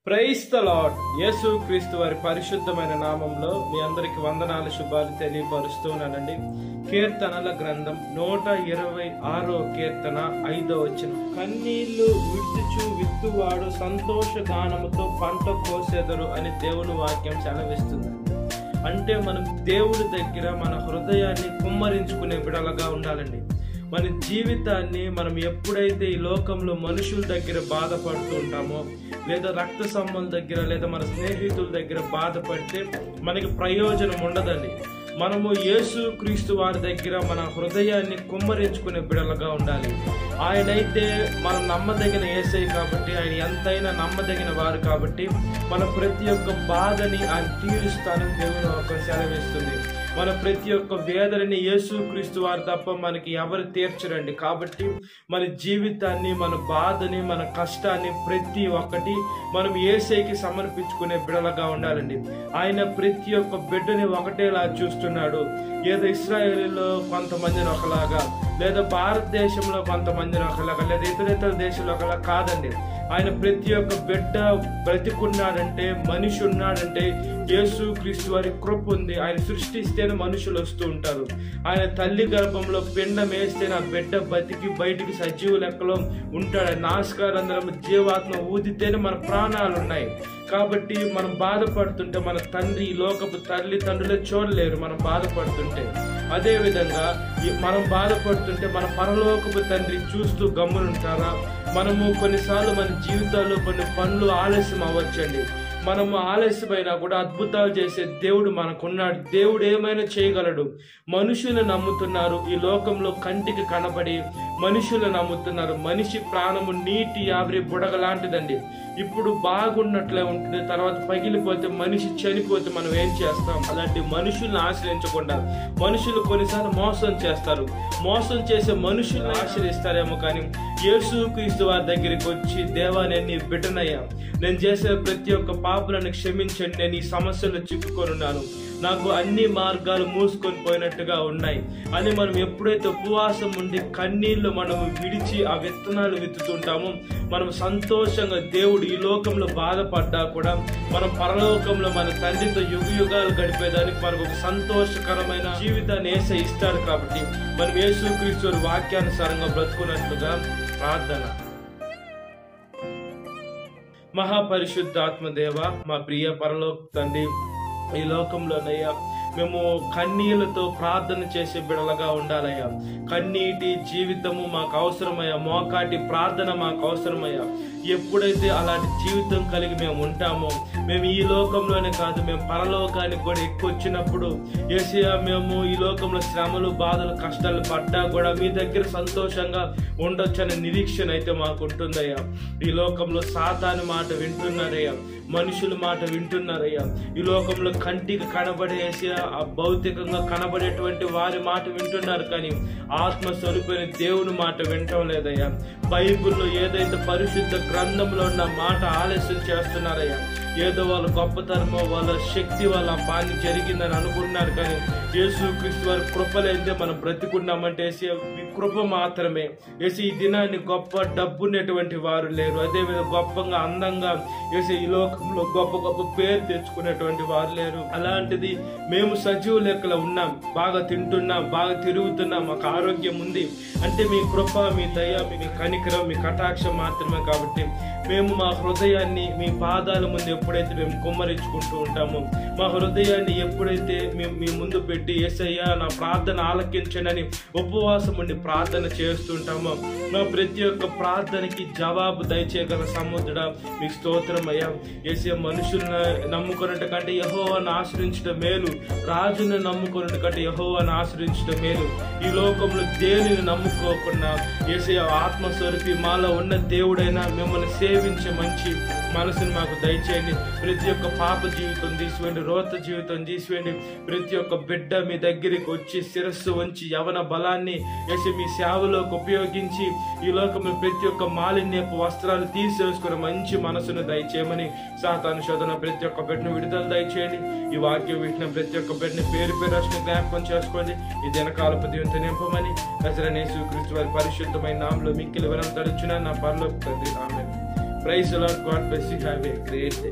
Praise the lord. యేసు క్రీస్తు వారి పరిశుద్ధమైన నామంలో మీ అందరికి వందనాలు, శుభాలు తెలియపరుస్తున్నానండి. కీర్తనల గ్రంథం 126 కీర్తన 5వ వచనం. కన్నీళ్లు విడుచు విత్తువాడు సంతోష గానముతో పంట కోసెదరు అని దేవుని వాక్యం సెలవిస్తుంది. అంటే మనం దేవుడి దగ్గర మన హృదయాన్ని కుమ్మరించుకునే బిడలగా ఉండాలండి. మన జీవితాన్ని మనం ఎప్పుడైతే ఈ లోకంలో మనుషుల దగ్గర బాధపడుతూ ఉంటామో, లేదా రక్త సంబంధం దగ్గర, లేదా మన స్నేహితుల దగ్గర బాధపడితే మనకి ప్రయోజనం ఉండదండి. మనము యేసు క్రీస్తు వారి దగ్గర మన హృదయాన్ని కుమ్మరించుకునే బిడలుగా ఉండాలి. ఆయనైతే మనం నమ్మదగిన యేసయ్య కాబట్టి, ఆయన ఎంతైనా నమ్మదగిన వారు కాబట్టి మన ప్రతి ఒక్క బాధని ఆయన తీరుస్తానని దేవుని వాక్యం సెలవిస్తుంది. మన ప్రతి ఒక్క వేదనని యేసు క్రీస్తు వారు తప్ప మనకి ఎవరు తీర్చరండి. కాబట్టి మన జీవితాన్ని, మన బాధని, మన కష్టాన్ని ప్రతి ఒక్కటి మనం యేసయ్యకి సమర్పించుకునే బిడలుగా ఉండాలండి. ఆయన ప్రతి ఒక్క బిడ్డని ఒకటేలా చూస్తున్నాడు. ఏదో ఇశ్రాయేలులో కొంతమందిని ఒకలాగా, లేదా భారతదేశంలో కొంతమందిని ఒకలాగా, లేదా ఇతర దేశంలో ఒకలా కాదండి. ఆయన ప్రతి ఒక్క బిడ్డ బ్రతికున్నాడంటే, మనిషి ఉన్నాడంటే యేసు క్రీస్తు వారి కృప ఉంది. ఆయన సృష్టిస్తేనే మనుషులు వస్తూ ఉంటారు. ఆయన తల్లి గర్భంలో పిండం వేస్తేనే ఆ బిడ్డ బతికి బయటికి సజీవ లెక్కలో ఉంటాడు. నాశకారంధ్రం జీవాత్మ ఊదితేనే మన ప్రాణాలు ఉన్నాయి. కాబట్టి మనం బాధపడుతుంటే మన తండ్రి, ఈ లోకపు తల్లిదండ్రులే చూడలేరు మనం బాధపడుతుంటే. అదే విధంగా మనం బాధపడుతుంటే మన పరలోకపు తండ్రి చూస్తూ గమ్మునుంటారా? మనము కొన్నిసార్లు మన జీవితాల్లో కొన్ని పనులు ఆలస్యం అవ్వచ్చండి. మనము ఆలస్యమైనా కూడా అద్భుతాలు చేసే దేవుడు మనకున్నాడు. దేవుడు ఏమైనా చేయగలడు. మనుషులు నమ్ముతున్నారు. ఈ లోకంలో కంటికి కనబడి మనుషులు నమ్ముతున్నారు. మనిషి ప్రాణము నీటి ఆవిరి బుడగ లాంటిదండి. ఇప్పుడు బాగున్నట్లే ఉంటుంది, తర్వాత పగిలిపోతే, మనిషి చనిపోతే మనం ఏం చేస్తాం? అలాంటి మనుషుల్ని ఆశ్రయించకుండా మనుషులు కొన్నిసార్లు మోసం చేస్తారు. మోసం చేసే మనుషుల్ని ఆశ్రయిస్తారేమో, కానీ యేసు క్రీస్తు వారి దగ్గరికి వచ్చి, దేవా నేను నీ బిడ్డనయ్యా, నేను చేసే ప్రతి ఒక్క పాపులను క్షమించండి, నేను ఈ సమస్యలో చిక్కుకొనున్నాను, నాకు అన్ని మార్గాలు మూసుకొని పోయినట్టుగా ఉన్నాయి అని మనం ఎప్పుడైతే ఉపవాసం ఉండి కన్నీళ్లు మనము విడిచి ఆ విత్తనాలు విత్తుతుంటామో, మనం సంతోషంగా దేవుడు ఈ లోకంలో బాధపడ్డా కూడా మనం పరలోకంలో మన తండ్రితో యుగాలు గడిపేదానికి మనకు ఒక సంతోషకరమైన జీవితాన్ని యేసయ్య ఇస్తాడు. కాబట్టి మనం యేసుక్రీస్తు వాక్యానుసారంగా బ్రతుకున్నట్లుగా ప్రార్థన. మహాపరిశుద్ధాత్మదేవ, మా ప్రియ పరలోక తండ్రి, ఈ లోకంలోనయ్యా మేము కన్నీళ్లతో ప్రార్థన చేసే బిడలుగా ఉండాలయ్యా. కన్నీటి జీవితము మాకు అవసరమయ్యా. మోకాటి ప్రార్థన మాకు అవసరమయ్యా. ఎప్పుడైతే అలాంటి జీవితం కలిగి మేము ఉంటామో, మేము ఈ లోకంలోనే కాదు, మేము పరలోకానికి కూడా ఎక్కువ వచ్చినప్పుడు యేసయ్యా, మేము ఈ లోకంలో శ్రమలు, బాధలు, కష్టాలు పడ్డా కూడా మీ దగ్గర సంతోషంగా ఉండొచ్చు అనే నిరీక్షణ అయితే మాకు ఉంటుందయ్యా. ఈ లోకంలో సాతాను మాట వింటున్నారయ్యా, మనుషుల మాట వింటున్నారయ్యా. ఈ లోకంలో కంటికి కనబడే యేసయ్యా, ఆ భౌతికంగా కనబడేటువంటి వారి మాట వింటున్నారు, కానీ ఆత్మస్వరూపైన దేవుని మాట వినటం లేదయ్యా. బైబిల్లో ఏదైతే పరిశుద్ధ గ్రంథంలో ఉన్న మాట ఆలస్యం చేస్తున్నారయ్యా. ఏదో వాళ్ళ గొప్పతనమో, వాళ్ళ శక్తి, వాళ్ళ పని జరిగిందని అనుకుంటున్నారు, కానీ యేసు క్రీస్తు వారి కృపలైతే మనం బ్రతికున్నామంటే ఈ కృప మాత్రమే. యేసు ఈ దినాన్ని గొప్ప డబ్బున్నటువంటి వారు లేరు. అదేవిధంగా గొప్పగా, అందంగా ఈ లోకంలో గొప్ప గొప్ప పేరు తెచ్చుకునేటువంటి వారు లేరు. అలాంటిది మేము సజీవ లెక్కలో ఉన్నాం, బాగా తింటున్నాం, బాగా తిరుగుతున్నాం, మాకు ఆరోగ్యం ఉంది అంటే మీ కృప, మీ దయ, మీ కనికరం, మీ కటాక్షం మాత్రమే. కాబట్టి మేము మా హృదయాన్ని మీ పాదాల ముందు ఎప్పుడైతే మేము కుమ్మరించుకుంటూ ఉంటామో, మా హృదయాన్ని ఎప్పుడైతే మేము మీ ముందు పెట్టి యేసయ్యా నా ప్రార్థన ఆలకించండి ఉపవాసం ఉండి ప్రార్థన చేస్తుంటామో, మా ప్రతి ఒక్క ప్రార్థనకి జవాబు దయచేయగల సముద్రుడా మీకు స్తోత్రం అయ్యా. యేసయ్యా, మనుషులను నమ్ముకున్నట్టు కంటే యెహోవాను ఆశ్రయించడం మేలు, రాజును నమ్ముకున్నట్టు కంటే యెహోవాను ఆశ్రయించడం మేలు. ఈ లోకంలో దేనిని నమ్ముకోకుండా యేసయ్యా ఆత్మస్వరూపి మాలో ఉన్న దేవుడైనా మిమ్మల్ని సేవించే మంచి మనసుని మాకు దయచేయండి. ప్రతి ఒక్క పాప జీవితం తీసివేయండి, రోత జీవితం తీసివేయండి. ప్రతి ఒక్క బిడ్డ మీ దగ్గరికి వచ్చి శిరస్సు వంచి యవన బలాన్ని వేసి మీ సేవలోకి ఉపయోగించి ఈ లోకంలో ప్రతి ఒక్క మాలిన్యపు వస్త్రాలు తీసేసుకుని మంచి మనసును దయచేయమని, సాతాను శోధన ప్రతి ఒక్క బిడ్డను విడుదల దయచేయండి. ఈ వాక్యం వింటున్న ప్రతి ఒక్క బిడ్డని పేరు రాసిన జ్ఞాపకం చేసుకోండి. ఈ దినకాలపు దీవంతో నింపమని నజరేయుడైన యేసుక్రీస్తు వారి పరిశుద్ధమైన నామములో మిక్కిలి వరం తడుచున్నాను నా పరలోక తండ్రి. ఆమేన్. Praise the Lord. God bless you. Have a great day.